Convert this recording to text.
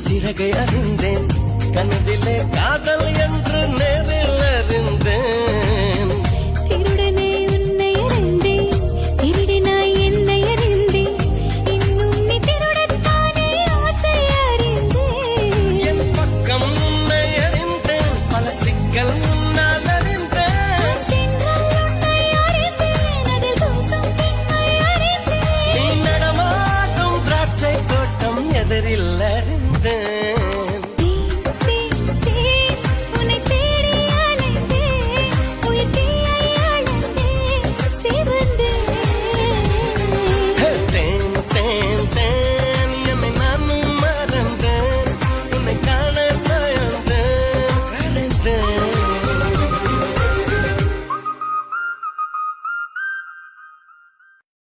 சிறகை அறிந்தேன் கனவிலே காதல் என்று நேரில் அறிந்தேன். திருடனே உன்னை அறிந்தேன், திருடினாய் என்னை அறிந்தேன், இன்னும் நீ திருடத்தானே ஆசை அறிந்தேன். என் பக்கம் உன்னை அறிந்தேன், பல சிக்கல் முன்னால் அறிந்தேன். தென்றல் உன்னை அறிந்தேன், அதில் தூசும் பெண்ணை அறிந்தேன். நீ நடமாடும் திராட்சை தோட்டம் எதிரில்லை.